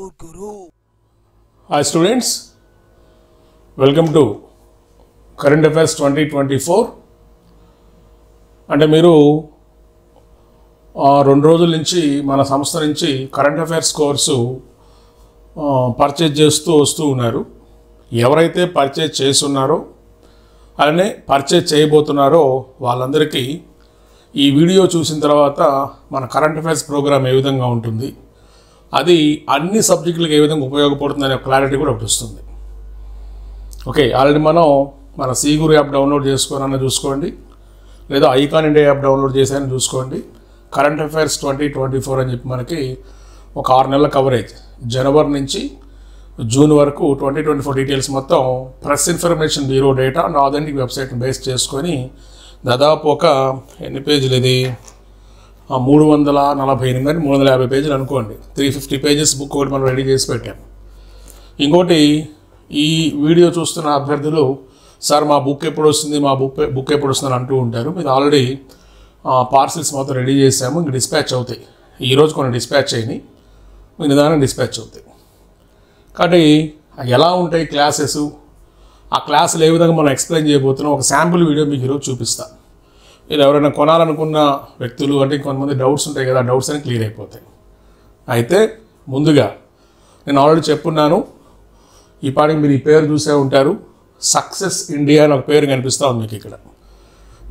Sure Guru. Hi students, welcome to Current Affairs 2024. అంటే మీరు 2 రోజుల నుంచి మన సంస్థ నుంచి కరెంట్ అఫైర్స్ కోర్సు పర్చేజ్ చేస్తూ వస్తూ ఉన్నారు. ఎవరైతే పర్చేజ్ చేస్తున్నారో అలానే పర్చేజ్ చేయబోతున్నారో వాళ్ళందరికీ ఈ వీడియో చూసిన తర్వాత మన కరెంట్ అఫైర్స్ ప్రోగ్రామ్ ఏ విధంగా ఉంటుంది, అది అన్ని సబ్జెక్టులకు ఏ విధంగా ఉపయోగపడుతుందనే క్లారిటీ కూడా ఒకటి వస్తుంది. ఓకే, ఆల్రెడీ మనం మన సి గురు యాప్ డౌన్లోడ్ చేసుకోవాలన్నా చూసుకోండి, లేదా ఐకాన్ ఇండియా యాప్ డౌన్లోడ్ చేశారని చూసుకోండి. కరెంట్ అఫైర్స్ 2024 అని చెప్పి మనకి ఒక 6 నెలల కవరేజ్ జనవరి నుంచి జూన్ వరకు 2024 డీటెయిల్స్ మొత్తం press information bureau data and authentic వెబ్సైట్ని బేస్ చేసుకొని దాదాపు ఒక ఎన్ని పేజీలు, ఇది 348 అని 350 పేజీలు అనుకోండి. 350 పేజెస్ బుక్ ఒకటి మనం రెడీ చేసి పెట్టాం. ఇంకోటి, ఈ వీడియో చూస్తున్న అభ్యర్థులు సార్ మా బుక్ ఎప్పుడు వస్తుంది, మా బుక్ ఎప్పుడు వస్తుంది అంటూ ఉంటారు. మీరు ఆల్రెడీ పార్సిల్స్ మొత్తం రెడీ చేసాము, ఇంక డిస్పాచ్ అవుతాయి. ఈరోజు కొన్ని డిస్పాచ్ అయినాయి, మీ నిదానం డిస్పాచ్ అవుతాయి. కాబట్టి ఎలా ఉంటాయి క్లాసెస్, ఆ క్లాసులు ఏ విధంగా మనం ఎక్స్ప్లెయిన్ చేయబోతున్నాం, ఒక శాంపుల్ వీడియో మీకు ఈరోజు చూపిస్తాను. మీరు ఎవరైనా కొనాలనుకున్న వ్యక్తులు అంటే కొంతమంది డౌట్స్ ఉంటాయి కదా, ఆ డౌట్స్ అని క్లియర్ అయిపోతాయి. అయితే ముందుగా నేను ఆల్రెడీ చెప్పున్నాను, ఈ పాటికి మీరు ఈ పేరు చూసే ఉంటారు, సక్సెస్ ఇండియా అని ఒక పేరు కనిపిస్తూ ఉంది మీకు ఇక్కడ.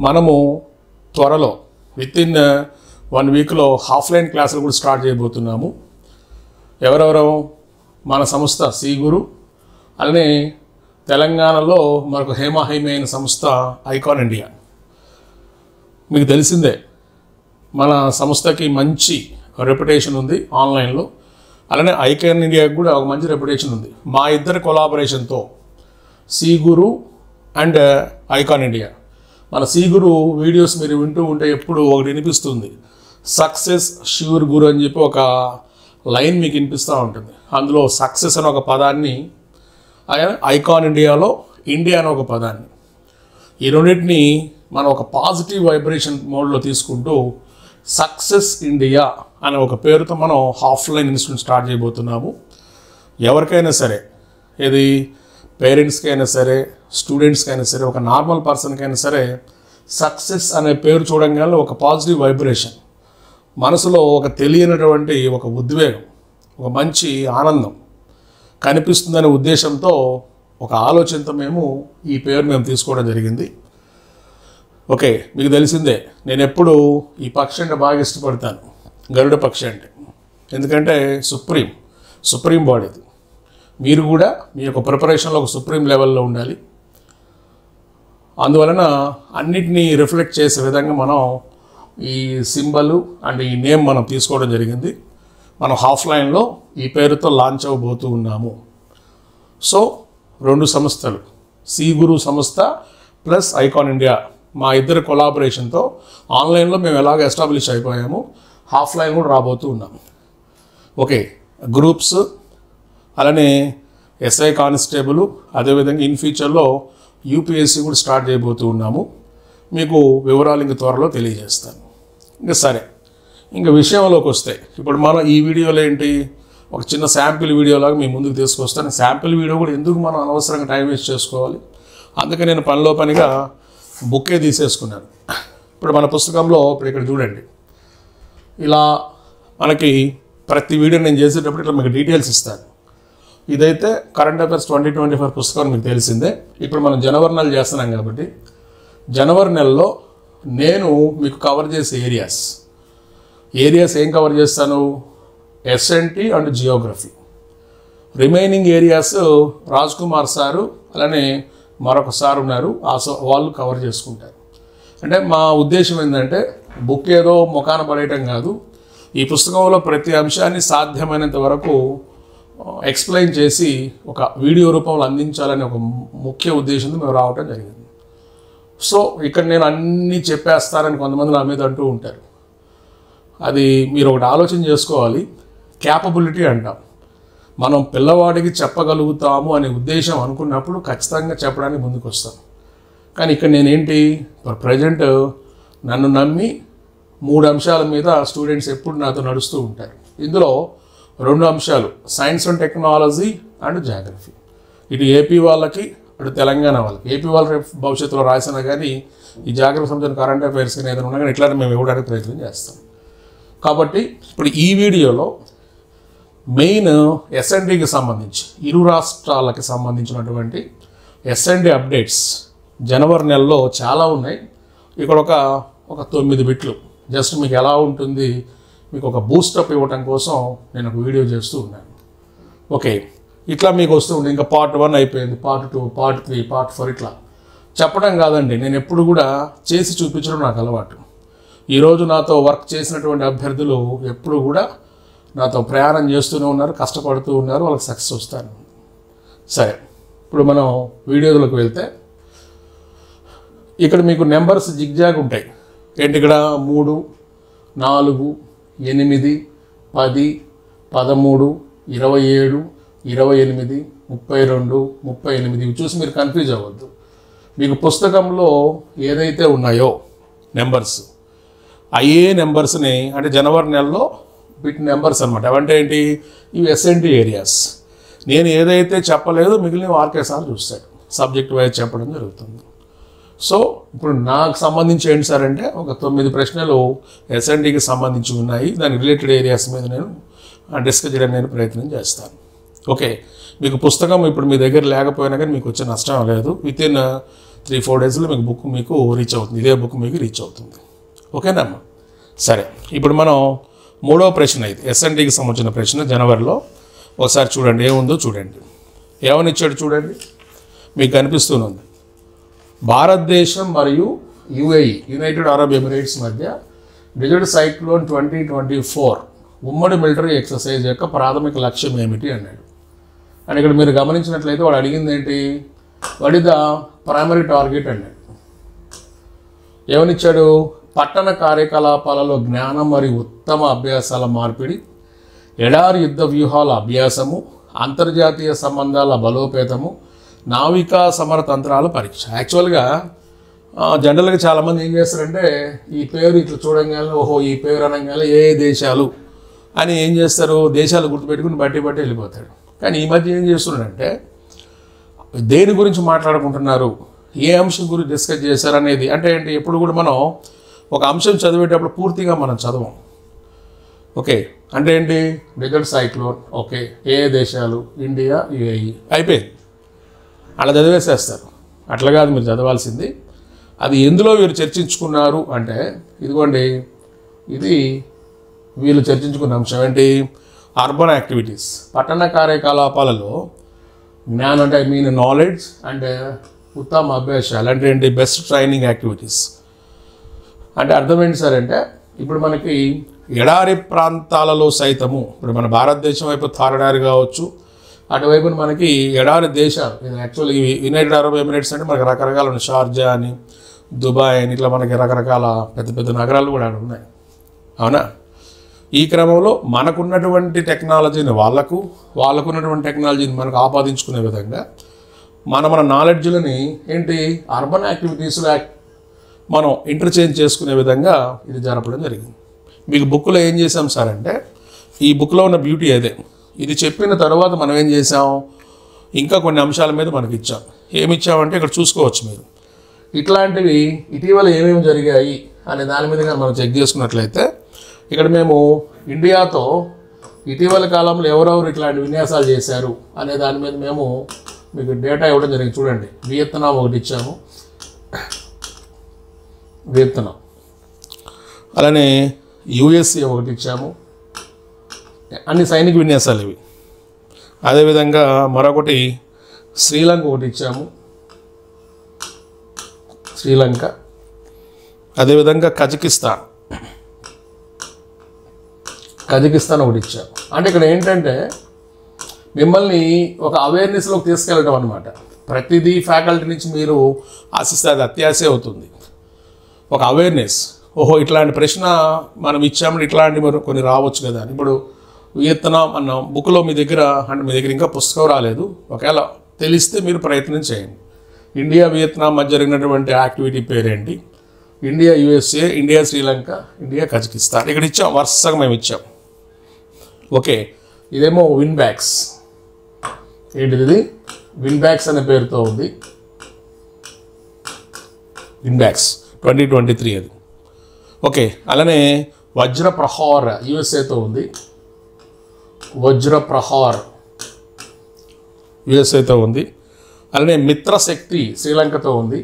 మనము త్వరలో వితిన్ 1 వీక్లో ఆఫ్లైన్ క్లాసులు కూడా స్టార్ట్ చేయబోతున్నాము. ఎవరెవరో మన సంస్థ సి గురు, అలానే తెలంగాణలో మరొక హేమాహేమైన సంస్థ ఐకాన్ ఇండియా. మీకు తెలిసిందే మన సంస్థకి మంచి రెప్యుటేషన్ ఉంది ఆన్లైన్లో, అలానే ఐకాన్ ఇండియాకి కూడా ఒక మంచి రెప్యుటేషన్ ఉంది. మా ఇద్దరి కొలాబరేషన్తో C Guru and icon India. మన సి గురు వీడియోస్ మీరు వింటూ ఉంటే ఎప్పుడు ఒకటి వినిపిస్తుంది, సక్సెస్ ష్యూర్ గురు అని చెప్పి ఒక లైన్ మీకు వినిపిస్తూ ఉంటుంది. అందులో సక్సెస్ అనే ఒక పదాన్ని, ఐకాన్ ఇండియాలో ఇండియా అనే ఒక పదాన్ని, ఈ రెండింటిని మనం ఒక పాజిటివ్ వైబ్రేషన్ మోడ్లో తీసుకుంటూ సక్సెస్ ఇండియా అనే ఒక పేరుతో మనం ఆఫ్లైన్ ఇన్స్టిట్యూట్ స్టార్ట్ చేయబోతున్నాము. ఎవరికైనా సరే, ఇది పేరెంట్స్కి అయినా సరే, స్టూడెంట్స్కి అయినా సరే, ఒక నార్మల్ పర్సన్కి అయినా సరే, సక్సెస్ అనే పేరు చూడంగానే ఒక పాజిటివ్ వైబ్రేషన్, మనసులో ఒక తెలియనటువంటి ఒక ఉద్వేగం, ఒక మంచి ఆనందం కనిపిస్తుందనే ఉద్దేశంతో, ఒక ఆలోచనతో ఈ పేరు మేము తీసుకోవడం జరిగింది. ఓకే, మీకు తెలిసిందే నేను ఎప్పుడు ఈ పక్షి అంటే బాగా ఇష్టపడతాను, గరుడ పక్షి అంటే. ఎందుకంటే సుప్రీం బాడీ ఇది. మీరు కూడా మీ యొక్క ప్రిపరేషన్లో ఒక సుప్రీం లెవెల్లో ఉండాలి. అందువలన అన్నిటినీ రిఫ్లెక్ట్ చేసే విధంగా మనం ఈ సింబల్ అండ్ ఈ నేమ్ మనం తీసుకోవడం జరిగింది. మనం ఆఫ్లైన్లో ఈ పేరుతో లాంచ్ అవ్వబోతూ ఉన్నాము. సో 2 సంస్థలు, సి గురు సంస్థ ప్లస్ ఐకాన్ ఇండియా, మా ఇద్దరి కొలాబరేషన్తో ఆన్లైన్లో మేము ఎలాగ ఎస్టాబ్లిష్ అయిపోయాము, ఆఫ్లైన్ కూడా రాబోతూ ఉన్నాము. ఓకే, గ్రూప్స్ అలానే ఎస్ఐ కానిస్టేబుల్, అదేవిధంగా ఇన్ ఫ్యూచర్లో యూపీఎస్సీ కూడా స్టార్ట్ చేయబోతూ ఉన్నాము. మీకు వివరాలు ఇంక త్వరలో తెలియజేస్తాను. ఇంకా సరే, ఇంకా విషయంలోకి వస్తే, ఇప్పుడు మనం ఈ వీడియోలో ఏంటి, ఒక చిన్న శాంపిల్ వీడియోలాగా మీ ముందుకు తీసుకొస్తాను. శాంపిల్ వీడియో కూడా ఎందుకు మనం అనవసరంగా టైం వేస్ట్ చేసుకోవాలి, అందుకే నేను పనిలో పనిగా బుక్కే తీసేసుకున్నాను. ఇప్పుడు మన పుస్తకంలో ఇప్పుడు ఇక్కడ చూడండి, ఇలా మనకి ప్రతి వీడియో నేను చేసేటప్పుడు ఇట్లా మీకు డీటెయిల్స్ ఇస్తాను. ఇదైతే కరెంట్ అఫైర్స్ 2024 పుస్తకం మీకు తెలిసిందే. ఇప్పుడు మనం జనవరి నెల చేస్తున్నాం కాబట్టి జనవరి నెలలో నేను మీకు కవర్ చేసే ఏరియాస్ ఏం కవర్ చేస్తాను, SNT and geography. Remaining areas Raj Kumar sir అలానే మరొక సార్ ఉన్నారు, వాళ్ళు కవర్ చేసుకుంటారు. అంటే మా ఉద్దేశం ఏంటంటే బుక్ ఏదో ముఖాన పడేయటం కాదు, ఈ పుస్తకంలో ప్రతి అంశాన్ని సాధ్యమైనంత వరకు ఎక్స్ప్లెయిన్ చేసి ఒక వీడియో రూపంలో అందించాలనే ఒక ముఖ్య ఉద్దేశంతో మేము రావటం జరిగింది. సో ఇక్కడ నేను అన్నీ చెప్పేస్తానని కొంతమంది నా మీద అంటూ ఉంటారు. అది మీరు ఒకటి ఆలోచన చేసుకోవాలి, క్యాపబిలిటీ అంటాం. మనం పిల్లవాడికి చెప్పగలుగుతాము అనే ఉద్దేశం అనుకున్నప్పుడు ఖచ్చితంగా చెప్పడానికి ముందుకు వస్తాం. కానీ ఇక్కడ నేనేంటి, ప్రజెంట్ నన్ను నమ్మి 3 అంశాల మీద స్టూడెంట్స్ ఎప్పుడు నాతో నడుస్తూ ఉంటారు. ఇందులో 2 అంశాలు, science and technology and geography. ఇటు ఏపీ వాళ్ళకి అటు తెలంగాణ వాళ్ళకి. ఏపీ వాళ్ళు రేపు భవిష్యత్తులో రాసినా కానీ ఈ జాగ్రఫీ సంబంధించిన కరెంట్ అఫైర్స్ కానీ ఏదైనా ఉన్నా కానీ ఇట్లానే మేము ఇవ్వడానికి ప్రయత్నం చేస్తాం. కాబట్టి ఇప్పుడు ఈ వీడియోలో మెయిన్ ఎస్ఎన్డీకి సంబంధించి ఇరు రాష్ట్రాలకి సంబంధించినటువంటి ఎస్ఎన్డీ అప్డేట్స్ జనవరి నెలలో చాలా ఉన్నాయి. ఇక్కడ ఒక 9 బిట్లు జస్ట్ మీకు ఎలా ఉంటుంది మీకు ఒక బూస్టప్ ఇవ్వటం కోసం నేను ఒక వీడియో చేస్తూ ఉన్నాను. ఓకే, ఇట్లా మీకు వస్తూ ఉంది. ఇంకా పార్ట్ 1 అయిపోయింది, పార్ట్ 2, పార్ట్ 3, పార్ట్ 4 ఇట్లా చెప్పడం కాదండి. నేను ఎప్పుడు కూడా చేసి చూపించడం నాకు అలవాటు. ఈరోజు నాతో వర్క్ చేసినటువంటి అభ్యర్థులు ఎప్పుడు కూడా నాతో ప్రయాణం చేస్తూనే ఉన్నారు, కష్టపడుతూ ఉన్నారు, వాళ్ళకి సక్సెస్ వస్తాను. సరే, ఇప్పుడు మనం వీడియోలోకి వెళ్తే ఇక్కడ మీకు నెంబర్స్ జిగ్జాగ్ ఉంటాయి. ఏంటి ఇక్కడ 3, 4, 8, 10, 13, 27, 28, 32, 38 ఇవి చూసి మీరు కన్ఫ్యూజ్ అవ్వద్దు. మీకు పుస్తకంలో ఏదైతే ఉన్నాయో నెంబర్స్ అయ్యే నెంబర్స్ని అంటే జనవరి నెలలో బిట్ నెంబర్స్ అనమాట. అవంటే ఏంటి? ఇవి ఎస్ఎన్టీ ఏరియాస్. నేను ఏదైతే చెప్పలేదో మిగిలిన ఆర్కేసార్లు చూస్తాడు, సబ్జెక్ట్ వైజ్ చెప్పడం జరుగుతుంది. సో ఇప్పుడు నాకు సంబంధించి ఏంటి సార్ అంటే ఒక 9 ప్రశ్నలు ఎస్ఎన్డీకి సంబంధించి ఉన్నాయి. దాని రిలేటెడ్ ఏరియాస్ మీద నేను డిస్కస్ చేయడానికి నేను ప్రయత్నం చేస్తాను. ఓకే, మీకు పుస్తకం ఇప్పుడు మీ దగ్గర లేకపోయినా కానీ మీకు వచ్చే నష్టం లేదు. వితిన్ 3-4 డేస్లో మీకు బుక్ మీకు రీచ్ అవుతుంది. ఇదే బుక్ మీకు రీచ్ అవుతుంది. ఓకేనమ్మా? సరే, ఇప్పుడు మనం 3వ ప్రశ్న ఇది ఎస్ఎన్డీకి సంబంధించిన ప్రశ్న జనవరిలో. ఒకసారి చూడండి ఏముందో చూడండి. ఏమని ఇచ్చాడు చూడండి, మీకు కనిపిస్తుంది. భారతదేశం మరియు యుఏఈ యునైటెడ్ అరబ్ ఎమిరేట్స్ మధ్య డిజిటల్ సైక్లోన్ 2024 ఉమ్మడి మిలిటరీ ఎక్సర్సైజ్ యొక్క ప్రాథమిక లక్ష్యం ఏమిటి అన్నాడు. అని ఇక్కడ మీరు గమనించినట్లయితే వాడు అడిగింది ఏంటి? What is the primary target అన్నాడు. ఏమనిచ్చాడు? పట్టణ కార్యకలాపాలలో జ్ఞానం మరియు ఉత్తమ అభ్యాసాల మార్పిడి, ఎడారి యుద్ధ వ్యూహాల అభ్యాసము, అంతర్జాతీయ సంబంధాల బలోపేతము, నావికా సమరతంత్రాల పరీక్ష. యాక్చువల్గా జనరల్గా చాలామంది ఏం చేస్తారంటే ఈ పేరు ఇట్లా చూడంగానే ఓహో ఈ పేరు అనగానే ఏ దేశాలు అని ఏం చేస్తారు, దేశాలు గుర్తుపెట్టుకుని బట్టి వెళ్ళిపోతాడు. కానీ ఈ మధ్య ఏం చేస్తున్నాడంటే దేని గురించి మాట్లాడుకుంటున్నారు, ఏ అంశం గురించి డిస్కస్ చేశారు అనేది. అంటే ఏంటి, ఎప్పుడు కూడా మనం ఒక అంశం చదివేటప్పుడు పూర్తిగా మనం చదవం. ఓకే, అంటే ఏంటి? డిజిటల్ సైక్లోన్, ఓకే, ఏ దేశాలు, ఇండియా, యుఏఈ, అయిపోయింది, అలా చదివేసేస్తారు. అట్లా కాదు మీరు చదవాల్సింది. అది ఎందులో వీరు చర్చించుకున్నారు అంటే ఇదిగోండి, ఇది వీళ్ళు చర్చించుకున్న అంశం ఏంటి? అర్బన్ యాక్టివిటీస్, పట్టణ కార్యకలాపాలలో జ్ఞానం అంటే ఐ మీన్ నాలెడ్జ్ అండ్ ఉత్తమ అభ్యాసాలు అంటే ఏంటి? Best training activities. అంటే అర్థం ఏంటి సార్ అంటే ఇప్పుడు మనకి ఎడారి ప్రాంతాలలో సైతము ఇప్పుడు మన భారతదేశం వైపు థార్ కావచ్చు, అటువైపు మనకి ఎడారి దేశాలు, ఇది యాక్చువల్లీ యునైటెడ్ అరబ్ ఎమిరేట్స్ అంటే మనకి రకరకాల ఉన్నాయి. షార్జా అని, దుబాయ్ అని, ఇట్లా మనకి రకరకాల పెద్ద పెద్ద నగరాలు కూడా ఉన్నాయి. అవునా? ఈ క్రమంలో మనకున్నటువంటి టెక్నాలజీని వాళ్ళకున్నటువంటి టెక్నాలజీని మనకు ఆపాదించుకునే విధంగా మన నాలెడ్జ్లని ఏంటి అర్బన్ యాక్టివిటీస్లో మనం ఇంటర్చేంజ్ చేసుకునే విధంగా ఇది జరపడం జరిగింది. మీకు బుక్లో ఏం చేసాం సార్ అంటే ఈ బుక్లో ఉన్న బ్యూటీ అదే. ఇది చెప్పిన తర్వాత మనం ఏం చేసాం, ఇంకా కొన్ని అంశాల మీద మనకి ఇచ్చాం. ఏమి ఇచ్చామంటే ఇక్కడ చూసుకోవచ్చు మీరు. ఇట్లాంటివి ఇటీవల ఏమేమి జరిగాయి అనే దాని మీద మనం చెక్ చేసుకున్నట్లయితే ఇక్కడ మేము ఇండియాతో ఇటీవల కాలంలో ఎవరెవరు ఇట్లాంటి విన్యాసాలు చేశారు అనే దాని మీద మేము మీకు డేటా ఇవ్వడం జరిగింది. చూడండి, వియత్నాం ఒకటి ఇచ్చాము, వియత్నాం, అలానే యుఎస్ఏ ఒకటి ఇచ్చాము, అన్ని సైనిక విన్యాసాలు ఇవి. అదేవిధంగా మరొకటి శ్రీలంక ఒకటి ఇచ్చాము, శ్రీలంక, అదేవిధంగా కజకిస్తాన్ ఒకటి ఇచ్చాము. అంటే ఇక్కడ ఏంటంటే మిమ్మల్ని ఒక అవేర్నెస్లోకి తీసుకెళ్ళడం అనమాట. ప్రతిదీ ఫ్యాకల్టీ నుంచి మీరు ఆశిస్తే అది అత్యాశే అవుతుంది. ఒక అవేర్నెస్, ఓహో ఇట్లాంటి ప్రశ్న మనం ఇచ్చామని ఇట్లాంటి మరి కొన్ని రావచ్చు కదా అని. ఇప్పుడు వియత్నాం అన్న బుక్లో మీ దగ్గర ఇంకా పుస్తకం రాలేదు, ఒకవేళ తెలిస్తే మీరు ప్రయత్నం చేయండి. ఇండియా వియత్నాం మధ్య జరిగినటువంటి యాక్టివిటీ పేరేంటి, India USA, India Sri Lanka, India Kazakhstan, ఇక్కడ ఇచ్చాం, వరుసగా మేము ఇచ్చాం. ఓకే, ఇదేమో విన్ బ్యాక్స్. ఏంటిది? విన్ బ్యాక్స్ అనే పేరుతో ఉంది. విన్ బ్యాక్స్ 2023 అది. ఓకే, అలానే వజ్ర ప్రహార్ యుఎస్ఏతో ఉంది. వజ్ర ప్రహార్ యుఎస్ఏతో ఉంది. అలానే మిత్రశక్తి శ్రీలంకతో ఉంది.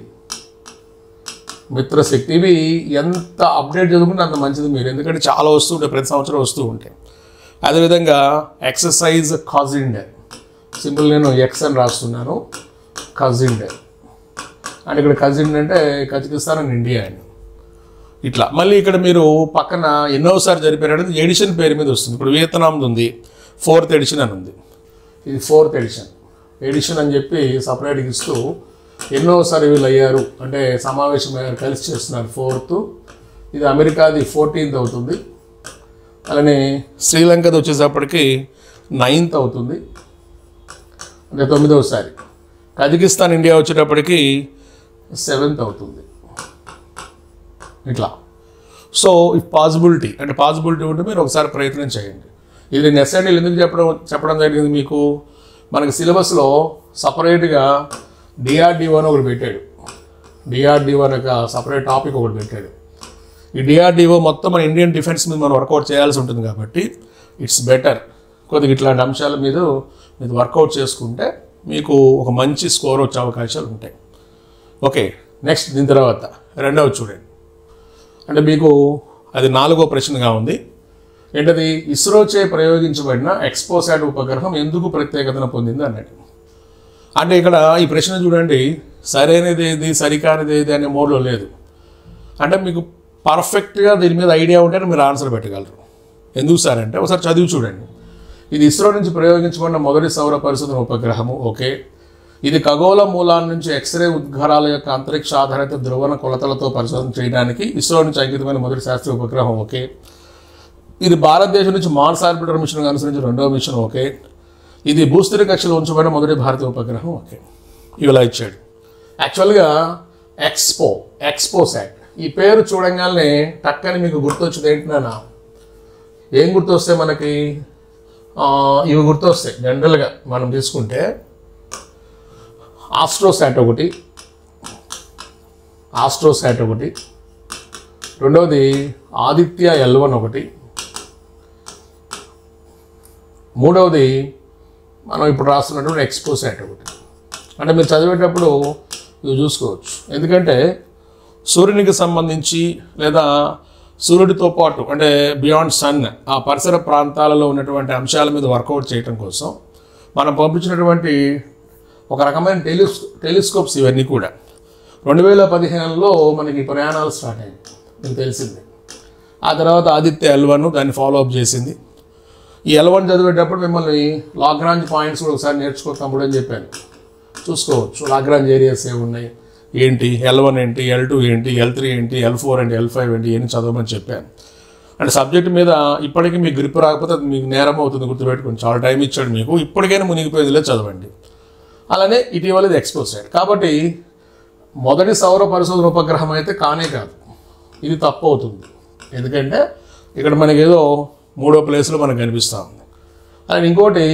మిత్రశక్తి. ఇవి ఎంత అప్డేట్ చదువుకుంటే అంత మంచిది మీరు, ఎందుకంటే చాలా వస్తూ ఉంటాయి, ప్రతి సంవత్సరం వస్తూ ఉంటాయి. అదేవిధంగా ఎక్సర్సైజ్ కజిండ్, సింపుల్ నేను ఎక్స్ అని రాస్తున్నాను, కజిండ్ అంటే ఇక్కడ కజిండ్ అంటే కజకిస్తాన్ అండ్ ఇండియా అని ఇట్లా. మళ్ళీ ఇక్కడ మీరు పక్కన ఎన్నోసారి జరిపారనేది ఎడిషన్ పేరు మీద వస్తుంది. ఇప్పుడు వియత్నాంది ఉంది, 4th ఎడిషన్ అని ఉంది. ఇది 4th ఎడిషన్ అని చెప్పి సపరేట్గా ఇస్తూ ఎన్నోసారి వీళ్ళు అయ్యారు అంటే సమావేశం అయ్యారు, కలిసి చేస్తున్నారు 4th. ఇది అమెరికాది 14th అవుతుంది. అలానే శ్రీలంకది వచ్చేటప్పటికి 9th అవుతుంది, అంటే 9వసారి. కజకిస్తాన్ ఇండియా వచ్చేటప్పటికి 7th అవుతుంది ఇట్లా. సో ఈ పాసిబిలిటీ ఉంటే మీరు ఒకసారి ప్రయత్నం చేయండి. ఇది నెసెండీలు ఎందుకు చెప్పడం జరిగింది మీకు, మనకి సిలబస్లో సపరేట్గా డిఆర్డిఓ అని ఒకటి పెట్టాడు. డిఆర్డిఓ అని ఒక సపరేట్ టాపిక్ ఒకటి పెట్టాడు. ఈ డిఆర్డిఓ మొత్తం మన ఇండియన్ డిఫెన్స్ మీద మనం వర్కౌట్ చేయాల్సి ఉంటుంది కాబట్టి ఇట్స్ బెటర్ కొద్దిగా ఇట్లాంటి అంశాల మీద మీరు వర్కౌట్ చేసుకుంటే మీకు ఒక మంచి స్కోర్ వచ్చే అవకాశాలు ఉంటాయి. ఓకే, నెక్స్ట్ దీని తర్వాత రెండవది చూడండి. అంటే మీకు అది 4వ ప్రశ్నగా ఉంది. ఏంటది? ఇస్రోచే ప్రయోగించబడిన ఎక్స్పోసాట్ ఉపగ్రహం ఎందుకు ప్రత్యేకతను పొందింది అన్నట్టు. అంటే ఇక్కడ ఈ ప్రశ్న చూడండి, సరైనది ఏది సరికానిది ఏది అనే మోడ్లో లేదు. అంటే మీకు పర్ఫెక్ట్గా దీని మీద ఐడియా ఉంటేనే మీరు ఆన్సర్ పెట్టగలరు. ఎందుకు సార్ అంటే ఒకసారి చదివి చూడండి. ఇది ఇస్రో నుంచి ప్రయోగించబడిన మొదటి సౌర పరిశోధన ఉపగ్రహము. ఓకే, ఇది ఖగోళ మూలాల నుంచి ఎక్స్రే ఉద్గారాల యొక్క అంతరిక్ష ఆధారిత ధ్రువణ కొలతలతో పరిశోధన చేయడానికి ఇస్రో నుంచి అంకితమైన మొదటి శాస్త్రీయ ఉపగ్రహం. ఓకే, ఇది భారతదేశం నుంచి మార్స్ ఆర్బిటర్ మిషన్ అనుసరించి 2వ మిషన్. ఓకే, ఇది భూస్థిర కక్షలో ఉంచబడిన మొదటి భారతీయ ఉపగ్రహం. ఓకే, ఇవిలా ఇచ్చాడు. యాక్చువల్గా ఎక్స్పోసాట్ ఈ పేరు చూడంగానే టక్కని మీకు గుర్తొచ్చింది ఏంటన్నా? ఏం గుర్తొస్తాయి మనకి? ఇవి గుర్తొస్తాయి. జనరల్గా మనం తీసుకుంటే ఆస్ట్రోసాట్ ఒకటి, రెండవది ఆదిత్య L1 ఒకటి, మూడవది మనం ఇప్పుడు రాస్తున్నటువంటి ఎక్స్పోసాట్ ఒకటి. అంటే మీరు చదివేటప్పుడు ఇవి చూసుకోవచ్చు. ఎందుకంటే సూర్యునికి సంబంధించి లేదా సూర్యుడితో పాటు అంటే బియాండ్ సన్ ఆ పరిసర ప్రాంతాలలో ఉన్నటువంటి అంశాల మీద వర్కౌట్ చేయడం కోసం మనం పంపించినటువంటి ఒక రకమైన టెలిస్కోప్స్ ఇవన్నీ కూడా 2015లో మనకి ప్రయాణాలు స్టార్ట్ అయ్యాయి, మీకు తెలిసింది. ఆ తర్వాత ఆదిత్య L1 దాన్ని ఫాలో అప్ చేసింది. ఈ L1 చదివేటప్పుడు మిమ్మల్ని లాగ్రాంజ్ పాయింట్స్ కూడా ఒకసారి నేర్చుకోతాము అని చెప్పాను. చూసుకోవచ్చు లాగ్రాంజ్ ఏరియాస్ ఏమున్నాయి, ఏంటి, L1 ఏంటి, L2 ఏంటి, L3 ఏంటి, L4 ఏంటి, L5 ఏంటి, ఏం చదవమని చెప్పాను. అంటే సబ్జెక్ట్ మీద ఇప్పటికీ మీకు గ్రిప్ రాకపోతే అది మీకు నేరం అవుతుంది, గుర్తుపెట్టుకోండి. చాలా టైం ఇచ్చాడు మీకు, ఇప్పటికైనా మునిగిపోయేదిలే చదవండి. అలానే ఇటీవల ఇది ఎక్స్పోసాట్. కాబట్టి మొదటి సౌర పరిశోధన ఉపగ్రహం అయితే కానే కాదు, ఇది తప్పు అవుతుంది. ఎందుకంటే ఇక్కడ మనకి ఏదో 3వ ప్లేస్లో మనకు కనిపిస్తూ ఉంది. అలానే ఇంకోటి,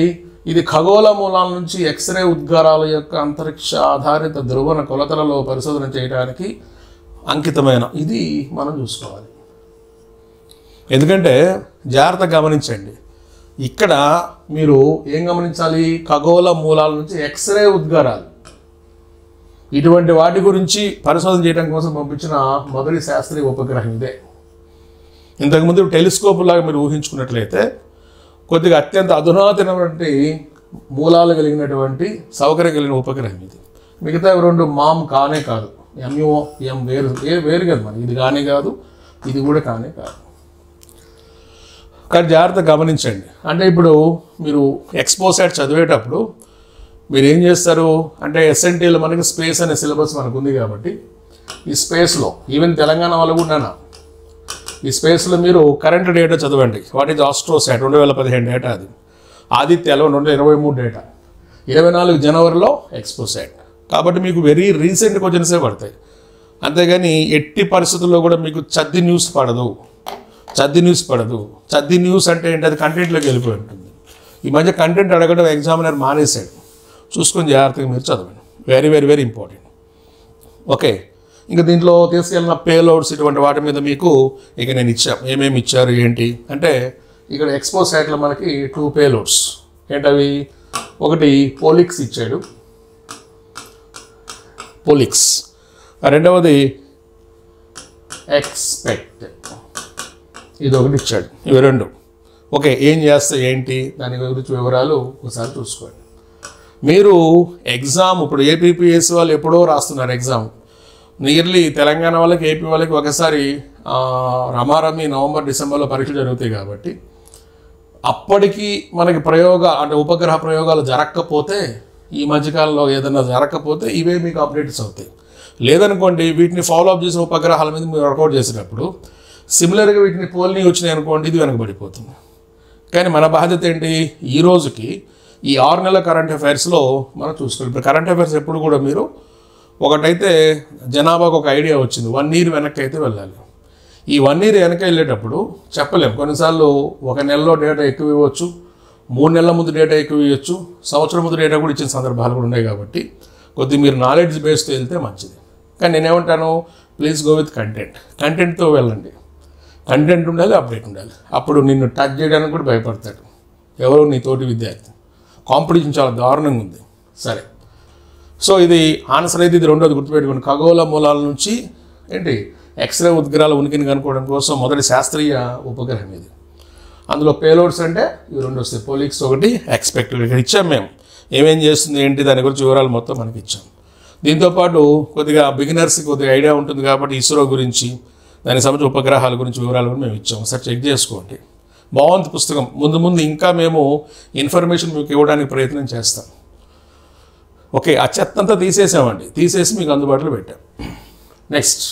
ఇది ఖగోళ మూలాల నుంచి ఎక్స్రే ఉద్గారాల యొక్క అంతరిక్ష ఆధారిత ధ్రువణ కొలతలలో పరిశోధన చేయడానికి అంకితమైన, ఇది మనం చూసుకోవాలి. ఎందుకంటే జాగ్రత్తగా గమనించండి, ఇక్కడ మీరు ఏం గమనించాలి? ఖగోళ మూలాల నుంచి ఎక్స్రే ఉద్గారాలు ఇటువంటి వాటి గురించి పరిశోధన చేయడం కోసం పంపించిన మొదటి శాస్త్రీయ ఉపగ్రహం ఇదే. ఇంతకుముందు టెలిస్కోప్ లాగా మీరు ఊహించుకున్నట్లయితే కొద్దిగా అత్యంత అధునాతనటువంటి మూలాలు కలిగినటువంటి సౌకర్యం కలిగిన ఉపగ్రహం ఇది. మిగతా 2 మామ్ కానే కాదు, MUM వేరు కదా మరి, ఇది కానే కాదు, ఇది కూడా కానే కాదు. కానీ జాగ్రత్త గమనించండి. అంటే ఇప్పుడు మీరు ఎక్స్పోసాట్ చదివేటప్పుడు మీరు ఏం చేస్తారు అంటే SNTలో మనకి స్పేస్ అనే సిలబస్ మనకు ఉంది కాబట్టి ఈ స్పేస్లో ఈవెన్ తెలంగాణ వాళ్ళు కూడా ఈ స్పేస్లో మీరు కరెంట్ డేటా చదవండి. వాట్ ఈజ్ ఆస్ట్రోసాట్ 2015 డేటా, అది ఆదిత్య L1 2023 డేటా, 24 జనవరిలో ఎక్స్పోసాట్. కాబట్టి మీకు వెరీ రీసెంట్ క్వశ్చన్సే పడతాయి. అంతేగాని ఎట్టి పరిస్థితుల్లో కూడా మీకు చద్ది న్యూస్ పడదు. చద్ది న్యూస్ అంటే ఏంటి? అది కంటెంట్లోకి వెళ్ళిపోయి ఉంటుంది. ఈ మధ్య కంటెంట్ అడగడం ఎగ్జామినర్ మానేశాడు, చూసుకొని జాగ్రత్తగా మీరు చదవండి. Very very very important. Okay, ఇంకా దీంట్లో తీసుకెళ్ళిన పేలోడ్స్ ఇటువంటి వాటి మీద మీకు ఇక నేను ఇచ్చాను. ఏమేమి ఇచ్చారు ఏంటి అంటే, ఇక్కడ ఎక్స్పో సైట్లో మనకి 2 పేలోడ్స్ ఏంటవి, ఒకటి పోలిక్స్ ఇచ్చాడు, పోలిక్స్. రెండవది ఎక్స్పెక్ట్, ఇది ఒకటి ఇచ్చాడు. ఇవి 2. ఓకే, ఏం చేస్తే ఏంటి దాని గురించి వివరాలు ఒకసారి చూసుకోండి. మీరు ఎగ్జామ్ ఇప్పుడు ఏపీపీఎస్సీ వాళ్ళు ఎప్పుడో రాస్తున్నారు ఎగ్జామ్. నియర్లీ తెలంగాణ వాళ్ళకి ఏపీ వాళ్ళకి ఒకసారి రమారమి నవంబర్ డిసెంబర్లో పరీక్షలు జరుగుతాయి కాబట్టి అప్పటికి మనకి అంటే ఉపగ్రహ ప్రయోగాలు జరగకపోతే, ఈ మధ్యకాలంలో ఏదైనా జరగకపోతే ఇవే మీకు అప్డేట్స్ అవుతాయి. లేదనుకోండి వీటిని ఫాలో అప్ చేసిన ఉపగ్రహాల మీద మీరు వర్కౌట్ చేసినప్పుడు సిమిలర్గా వీటిని పోల్ని వచ్చినాయి అనుకోండి, ఇది వెనకబడిపోతుంది. కానీ మన బాధ్యత ఏంటి, ఈ రోజుకి ఈ 6 నెలల కరెంట్ అఫైర్స్లో మనం చూసుకోవాలి. ఇప్పుడు కరెంట్ అఫైర్స్ ఎప్పుడు కూడా మీరు ఒకటైతే జనాభాకు ఒక ఐడియా వచ్చింది, 1 year వెనక్కి అయితే వెళ్ళాలి. ఈ 1 year వెనక వెళ్ళేటప్పుడు చెప్పలేం, కొన్నిసార్లు 1 నెలలో డేటా ఎక్కువ ఇవ్వచ్చు, 3 నెలల ముందు డేటా ఎక్కువ ఇవ్వచ్చు, సంవత్సరం ముందు డేటా కూడా ఇచ్చిన సందర్భాలు కూడా ఉన్నాయి. కాబట్టి కొద్దిగా మీరు నాలెడ్జ్ బేస్తో వెళ్తే మంచిది. కానీ నేనేమంటాను, ప్లీజ్ గో విత్ కంటెంట్తో వెళ్ళండి. కంటెంట్ ఉండాలి, అప్డేట్ ఉండాలి. అప్పుడు నిన్ను టచ్ చేయడానికి కూడా భయపడతాడు ఎవరు, నీ తోటి విద్యార్థి. కాంపిటీషన్ చాలా దారుణంగా ఉంది. సరే, సో ఇది ఆన్సర్ అయితే ఇది. రెండోది గుర్తుపెట్టుకోండి, ఖగోళ మూలాల నుంచి ఏంటి ఎక్స్రే ఉద్గ్రహాల ఉనికిని కనుక్కోవడం కోసం మొదటి శాస్త్రీయ ఉపగ్రహం ఇది. అందులో పేలోడ్స్ అంటే ఇవి 2 వస్తాయి, పోలిక్స్ ఒకటి, ఎక్స్పెక్ట్. ఇక్కడ ఇచ్చాం మేము ఏమేం చేస్తుంది ఏంటి దాని గురించి వివరాలు మొత్తం మనకి ఇచ్చాం. దీంతోపాటు కొద్దిగా బిగినర్స్కి కొద్దిగా ఐడియా ఉంటుంది కాబట్టి ఇస్రో గురించి దానికి సంబంధించిన ఉపగ్రహాల గురించి వివరాలు కూడా మేము ఇచ్చాము. ఒకసారి చెక్ చేసుకోండి. బాగుంది పుస్తకం. ముందు ముందు ఇంకా మేము ఇన్ఫర్మేషన్ మీకు ఇవ్వడానికి ప్రయత్నం చేస్తాం. ఓకే, ఆ చెత్త అంతా తీసేసి మీకు అందుబాటులో పెట్టాం. నెక్స్ట్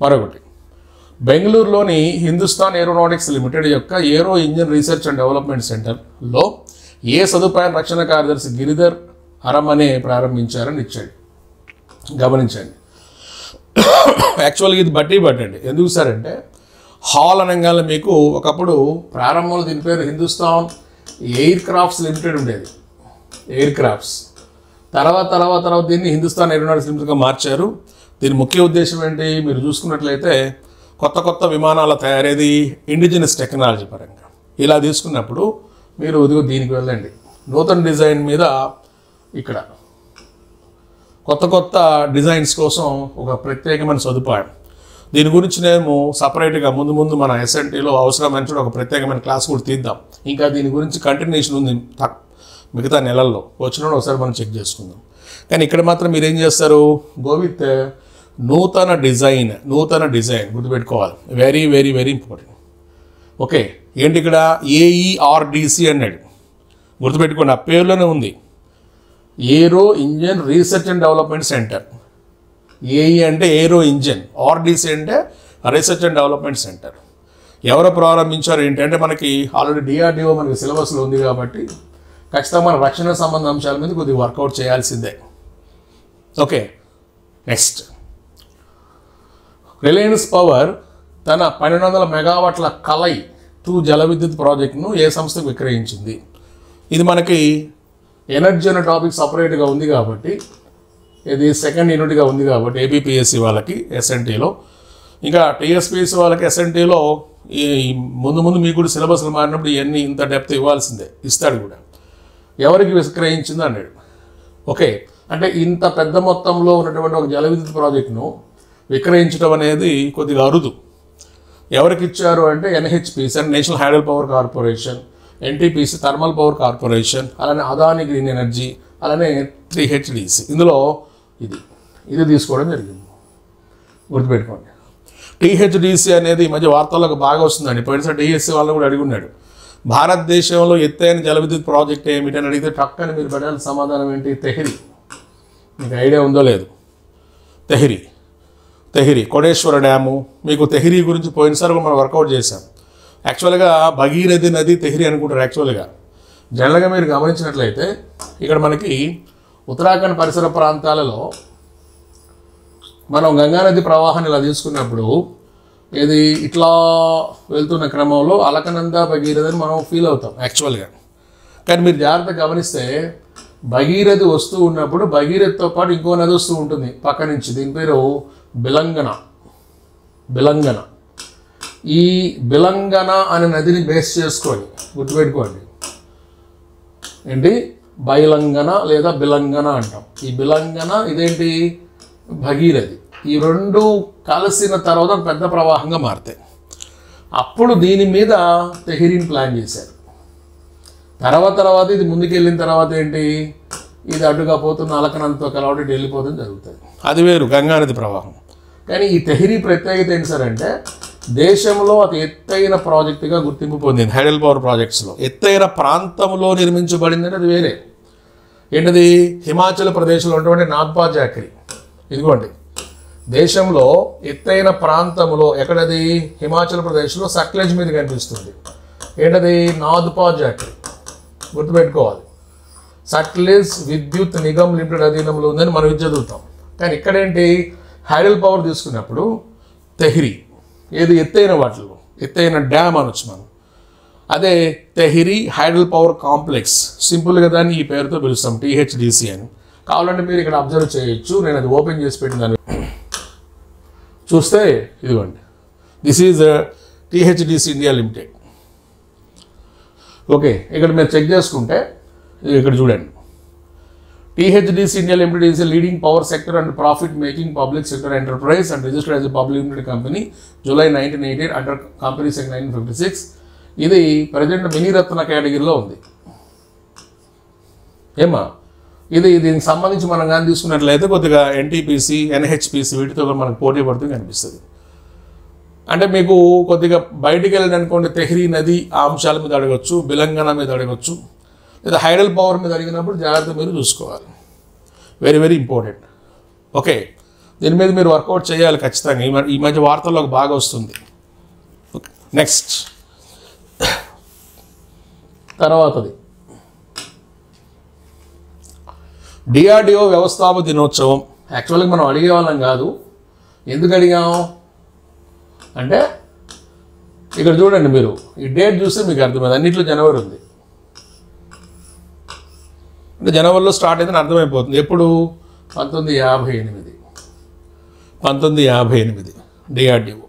మరొకటి, బెంగళూరులోని హిందుస్థాన్ ఏరోనాటిక్స్ లిమిటెడ్ యొక్క ఏరో ఇంజిన్ రీసెర్చ్ అండ్ డెవలప్మెంట్ సెంటర్లో ఏ సదుపాయం రక్షణ కార్యదర్శి గిరిధర్ అరమనే ప్రారంభించారని ఇచ్చాడు. గమనించండి, యాక్చువల్గా ఇది బట్టండి. ఎందుకు సార్ అంటే, హాల్ అనగానే మీకు ఒకప్పుడు ప్రారంభంలో దీని పేరు హిందుస్థాన్ ఎయిర్ క్రాఫ్ట్స్ లిమిటెడ్ ఉండేది, ఎయిర్ క్రాఫ్ట్స్. తర్వాత దీన్ని హిందుస్థాన్ ఏరోనాటిక్స్ లిమిటెడ్గా మార్చారు. దీని ముఖ్య ఉద్దేశం ఏంటి, మీరు చూసుకున్నట్లయితే కొత్త విమానాల తయారేది ఇండిజినస్ టెక్నాలజీ పరంగా. ఇలా తీసుకున్నప్పుడు మీరు దీనికి వెళ్ళండి, నూతన డిజైన్ మీద ఇక్కడ కొత్త డిజైన్స్ కోసం ఒక ప్రత్యేకమైన సదుపాయం. దీని గురించి నేను సపరేట్గా ముందు మన ఎస్ఎన్టీలో అవసరమైన ఒక ప్రత్యేకమైన క్లాస్ కూడా తీద్దాం. ఇంకా దీని గురించి కంటిన్యూషన్ ఉంది మిగతా నెలల్లో, వచ్చినప్పుడు ఒకసారి మనం చెక్ చేసుకుందాం. కానీ ఇక్కడ మాత్రం మీరు ఏం చేస్తారు, గోవిత్ నూతన డిజైన్ గుర్తుపెట్టుకోవాలి. Very very very important. Okay, ఏంటి ఇక్కడ ఏఈఆర్డిసి అన్నాడు, గుర్తుపెట్టుకోండి. ఆ పేరులోనే ఉంది, aero engine research and development centre. AE అంటే ఏరో ఇంజిన్, ఆర్డిసి అంటే రీసెర్చ్ అండ్ డెవలప్మెంట్ సెంటర్. ఎవరు ప్రారంభించారు ఏంటంటే, మనకి ఆల్రెడీ డిఆర్డిఓ మనకి సిలబస్లో ఉంది కాబట్టి ఖచ్చితంగా మన రక్షణ సంబంధ అంశాల మీద కొద్దిగా వర్కౌట్ చేయాల్సిందే. ఓకే, నెక్స్ట్, రిలయన్స్ పవర్ తన 1200 మెగావాట్ల కలై 2 జల విద్యుత్ ప్రాజెక్టును ఏ సంస్థకు విక్రయించింది. ఇది మనకి ఎనర్జీ అనే టాపిక్ సపరేట్గా ఉంది కాబట్టి, ఇది సెకండ్ యూనిట్గా ఉంది కాబట్టి ఏపీపీఎస్సీ వాళ్ళకి ఎస్ఎన్టీలో, ఇంకా టీఎస్పీఎస్సీ వాళ్ళకి ఎస్ఎన్టీలో ఈ ముందు మీకు కూడా సిలబస్లు మారినప్పుడు ఇవన్నీ ఇంత డెప్త్ ఇవ్వాల్సిందే, ఇస్తాడు కూడా. ఎవరికి విక్రయించింది అన్నాడు. ఓకే, అంటే ఇంత పెద్ద మొత్తంలో ఉన్నటువంటి ఒక జల విద్యుత్ ప్రాజెక్టును విక్రయించడం అనేది కొద్దిగా అరుదు. ఎవరికి ఇచ్చారు అంటే ఎన్హెచ్పిసి అంటే national hydel power corporation, NTPC thermal power corporation, అలానే అదాని గ్రీన్ ఎనర్జీ, అలానే 3HDC. ఇందులో ఇది తీసుకోవడం జరిగింది, గుర్తుపెట్టుకోండి. THDC అనేది ఈ మధ్య వార్తల్లోకి బాగా వస్తుందండి. పోయినసారి DSC వాళ్ళు కూడా అడిగి ఉన్నాడు, భారతదేశంలో ఎత్తైన జల విద్యుత్ ప్రాజెక్ట్ ఏమిటి అని అడిగితే టక్కని మీరు పెట్టాల్సిన సమాధానం ఏంటి, తెహ్రీ. మీకు ఐడియా ఉందో లేదు, తెహ్రీ కోటేశ్వర డ్యాము. మీకు తెహ్రీ గురించి పోయినసారి కూడా మనం వర్కౌట్ చేశాం. యాక్చువల్గా భగీరథి నది తెహ్రీ అనుకుంటారు. యాక్చువల్గా జనరల్గా మీరు గమనించినట్లయితే ఇక్కడ మనకి ఉత్తరాఖండ్ పరిసర ప్రాంతాలలో మనం గంగానది ప్రవాహాన్ని ఇలా తీసుకున్నప్పుడు ఇది ఇట్లా వెళ్తున్న క్రమంలో అలకనంద భగీరథి అని మనం ఫీల్ అవుతాం యాక్చువల్గా. కానీ మీరు జాగ్రత్తగా గమనిస్తే భగీరథి వస్తూ ఉన్నప్పుడు భగీరథితో పాటు ఇంకో నది వస్తూ ఉంటుంది పక్క నుంచి. దీని పేరు బిలంగన. ఈ బిలంగన అనే నదిని బేస్ చేసుకొని గుర్తుపెట్టుకోండి. ఏంటి బైలంగన లేదా బిలంగన అంటాం. ఈ బిలంగన ఇదేంటి భగీరథి. ఈ రెండు కలిసిన తర్వాత పెద్ద ప్రవాహంగా మారుతాయి. అప్పుడు దీని మీద తెహ్రీని ప్లాన్ చేశారు. తర్వాత ఇది ముందుకెళ్ళిన తర్వాత ఏంటి, ఇది అడ్డుగా పోతున్న అలకనంతో కలవటి వెళ్ళిపోతుంది జరుగుతుంది. అది వేరు గంగానది ప్రవాహం. కానీ ఈ తెహ్రీ ప్రత్యేకత ఏంటి సార్ అంటే దేశంలో అతి ఎత్తైన ప్రాజెక్టుగా గుర్తింపు పొందింది. హైడల్ పవర్ ప్రాజెక్ట్స్లో ఎత్తైన ప్రాంతంలో నిర్మించబడిందని అది వేరే. ఏంటది హిమాచల్ ప్రదేశ్లో ఉన్నటువంటి నాథ్పా జాకరీ. ఇదిగోండి దేశంలో ఎత్తైన ప్రాంతంలో ఎక్కడది హిమాచల్ ప్రదేశ్లో సట్లెజ్ మీద కనిపిస్తుంది. ఏంటది నాథ్పా జాకరీ గుర్తుపెట్టుకోవాలి. సట్లెజ్ విద్యుత్ నిగమ్ లిమిటెడ్ అధీనంలో ఉందని మనం ఇది చదువుతాం. కానీ ఇక్కడేంటి హైడల్ పవర్ తీసుకున్నప్పుడు తెహ్రీ ఏది ఎత్తైన వాటిలో ఎత్తైన డ్యామ్ అనొచ్చు మనం. అదే తెహ్రీ హైడల్ పవర్ కాంప్లెక్స్ సింపుల్గా దాన్ని ఈ పేరుతో పిలుస్తాం THDC అని. కావాలంటే మీరు ఇక్కడ అబ్జర్వ్ చేయొచ్చు. నేను అది ఓపెన్ చేసి పెట్టిందాన్ని చూస్తే ఇదిగోండి this is THDC India limited. Okay ఇక్కడ మీరు చెక్ చేసుకుంటే ఇక్కడ చూడండి THDC India Limited is a leading power sector and profit-making public sector enterprise and registered as a public limited company July 1988 under Company Act 1956. ఇది present Miniratna కేటగిరీలో ఉంది. దీనికి సంబంధించి మనం కానీ తీసుకున్నట్లయితే కొద్దిగా NTPC, NHPC వీటితో మనకు పోటీ పడుతూ కనిపిస్తుంది. అంటే మీకు కొద్దిగా బయటికి వెళ్ళండి అనుకోండి, తెహ్రీ నది ఆ అంశాల మీద అడగచ్చు, బిలంగన మీద అడగచ్చు, లేదా హైడల్ పవర్ మీద అడిగినప్పుడు జాగ్రత్త మీరు చూసుకోవాలి. Very very important. ఓకే దీని మీద మీరు వర్కౌట్ చేయాలి ఖచ్చితంగా. ఈ మధ్య వార్తల్లోకి బాగా వస్తుంది. నెక్స్ట్ తర్వాతది DRDO వ్యవస్థాపక దినోత్సవం. యాక్చువల్గా మనం అడిగే వాళ్ళం కాదు. ఎందుకు అడిగాం అంటే ఇక్కడ చూడండి, మీరు ఈ డేట్ చూస్తే మీకు అర్థమైంది. అన్నింటిలో జనవరి ఉంది. అంటే జనవరిలో స్టార్ట్ అయిందని అర్థమైపోతుంది. ఎప్పుడు 1958 DRDO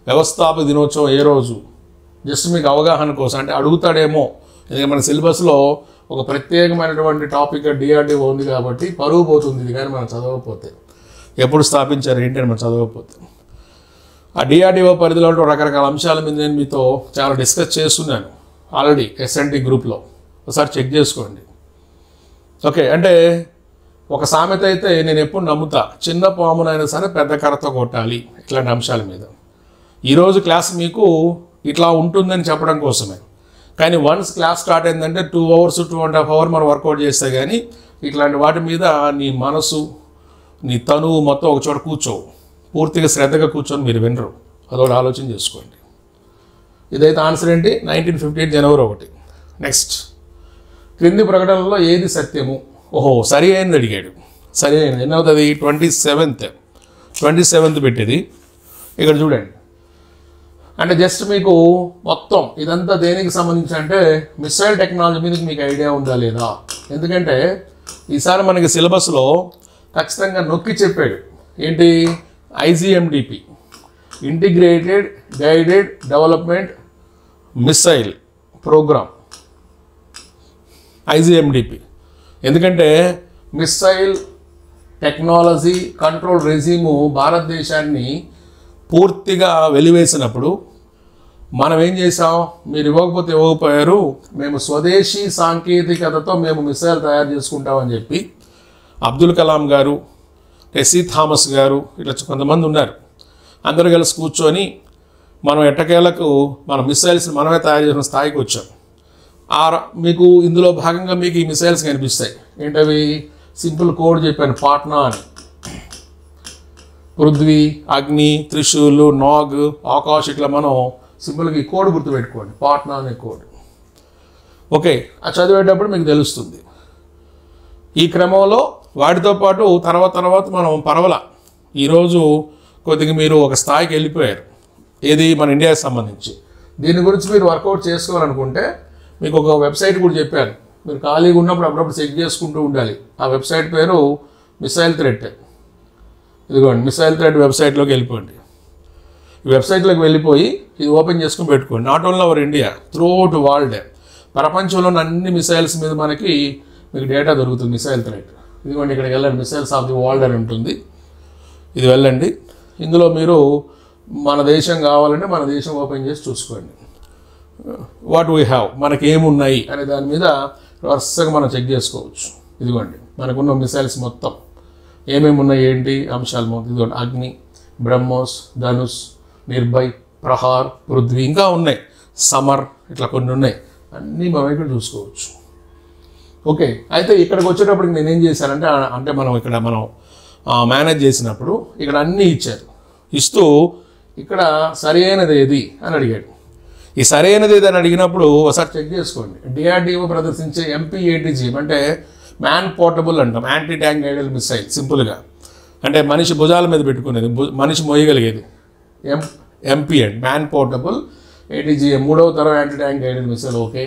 వ్యవస్థాపక దినోత్సవం ఏ రోజు జస్ట్ మీకు అవగాహన కోసం. అంటే అడుగుతాడేమో, ఎందుకంటే మన సిలబస్లో ఒక ప్రత్యేకమైనటువంటి టాపిక్ DRDO ఉంది కాబట్టి పరువు పోతుంది ఇది కానీ మనం చదవకపోతే. ఎప్పుడు స్థాపించారు ఏంటి అని మనం చదవకపోతే. ఆ DRDO పరిధిలో రకరకాల అంశాల మీద నేను మీతో చాలా డిస్కస్ చేస్తున్నాను ఆల్రెడీ SNT గ్రూప్లో. ఒకసారి చెక్ చేసుకోండి. ఓకే అంటే ఒక సామెత అయితే నేను ఎప్పుడు నమ్ముతా, చిన్న పామునైనా సరే పెద్ద కర్రతో కొట్టాలి ఇట్లాంటి అంశాల మీద. ఈరోజు క్లాస్ మీకు ఇట్లా ఉంటుందని చెప్పడం కోసమే. కానీ వన్స్ క్లాస్ స్టార్ట్ అయిందంటే 2 hours 2.5 hours మనం వర్కౌట్ చేస్తే కానీ ఇట్లాంటి వాటి మీద నీ మనసు నీ తనువు మొత్తం ఒక చోట కూర్చోవు. పూర్తిగా శ్రద్ధగా కూర్చొని మీరు వినరు. అదొకటి ఆలోచన చేసుకోండి. ఇదైతే ఆన్సర్ ఏంటి 1958 జనవరి 1. నెక్స్ట్ క్రింది ప్రకటనలో ఏది సత్యము? సరి అయింది అడిగాడు. సరి అయింది ఎన్నవుతుంది 27th పెట్టేది. ఇక్కడ చూడండి. అంటే జస్ట్ మీకు మొత్తం ఇదంతా దేనికి సంబంధించి అంటే మిసైల్ టెక్నాలజీ మీద మీకు ఐడియా ఉందా లేదా? ఎందుకంటే ఈసారి మనకి సిలబస్లో ఖచ్చితంగా నొక్కి చెప్పాడు. ఏంటి IGMDP integrated guided development missile programme IGMDP. ఎందుకంటే మిసైల్ టెక్నాలజీ కంట్రోల్ రెజీము భారతదేశాన్ని పూర్తిగా వెలివేసినప్పుడు మనం ఏం చేసాం, మీరు ఇవ్వకపోయారు, మేము స్వదేశీ సాంకేతికతతో మేము మిసైల్ తయారు చేసుకుంటామని చెప్పి అబ్దుల్ కలాం గారు, టెస్సీ థామస్ గారు ఇట్లా కొంతమంది ఉన్నారు. అందరూ కలిసి కూర్చొని మనం ఎట్టకేలకు మన మిసైల్స్ మనమే తయారు చేసిన స్థాయికి వచ్చాం. మీకు ఇందులో భాగంగా మీకు ఈ మిసైల్స్ కనిపిస్తాయి. ఏంటవి? సింపుల్ కోడ్ చెప్పాను, పాట్నా అని. పృథ్వీ, అగ్ని, త్రిశూల్, నాగ్, ఆకాష్ ఇట్లా మనం సింపుల్గా ఈ కోడ్ గుర్తుపెట్టుకోండి, పాట్నా అనే కోడ్. ఓకే అది చదివేటప్పుడు మీకు తెలుస్తుంది. ఈ క్రమంలో వాటితో పాటు తర్వాత మనం పర్వాలా ఈరోజు కొద్దిగా మీరు ఒక స్థాయికి వెళ్ళిపోయారు. ఏది మన ఇండియాకి సంబంధించి. దీని గురించి మీరు వర్కౌట్ చేసుకోవాలనుకుంటే మీకు ఒక వెబ్సైట్ కూడా చెప్పాను, మీరు ఖాళీగా ఉన్నప్పుడు అప్పుడప్పుడు చెక్ చేసుకుంటూ ఉండాలి. ఆ వెబ్సైట్ పేరు మిసైల్ థ్రెట్. ఇదిగోండి మిసైల్ థ్రెట్ వెబ్సైట్లోకి వెళ్ళిపోండి. ఈ వెబ్సైట్లోకి వెళ్ళిపోయి ఇది ఓపెన్ చేసుకుని పెట్టుకోండి. Not only our India, through out world, ప్రపంచంలోని అన్ని మిసైల్స్ మీద మీకు డేటా దొరుకుతుంది. మిసైల్ థ్రెట్ ఇదిగోండి, ఇక్కడికి వెళ్ళండి. మిసైల్స్ ఆఫ్ ది వరల్డ్ అని ఉంటుంది, ఇది వెళ్ళండి. ఇందులో మీరు మన దేశం కావాలంటే మన దేశం ఓపెన్ చేసి చూసుకోండి. వాట్ వీ హ్యావ్, మనకి ఏమున్నాయి అనే దాని మీద వరుసగా మనం చెక్ చేసుకోవచ్చు. ఇదిగోండి మనకున్న మిసైల్స్ మొత్తం ఏమేమి ఉన్నాయి, ఏంటి అంశాలు మొత్తం ఇదిగోండి. అగ్ని, బ్రహ్మోస్, ధనుష్, నిర్భయ్, ప్రహార్, పృథ్వీ, ఇంకా ఉన్నాయి, సమర్, ఇట్లా కొన్ని ఉన్నాయి. అన్నీ మనం ఇక్కడ చూసుకోవచ్చు. ఓకే, అయితే ఇక్కడికి వచ్చేటప్పటికి నేనేం చేశానంటే మనం మేనేజ్ చేసినప్పుడు ఇక్కడ అన్నీ ఇచ్చారు. ఇస్తూ ఇక్కడ సరైనది ఏది అని అడిగాడు. ఈ సరైనది ఏది అని అడిగినప్పుడు ఒకసారి చెక్ చేసుకోండి. డిఆర్డిఓ ప్రదర్శించే MP-ATG అంటే మ్యాన్ పోర్టబుల్ అంటాం, యాంటీ ట్యాంక్ గైడెడ్ మిసైల్. సింపుల్గా అంటే మనిషి భుజాల మీద పెట్టుకునేది, మనిషి మోయగలిగేది. MP and man portable ATGM 3వ తరం anti tank guided missile. Okay.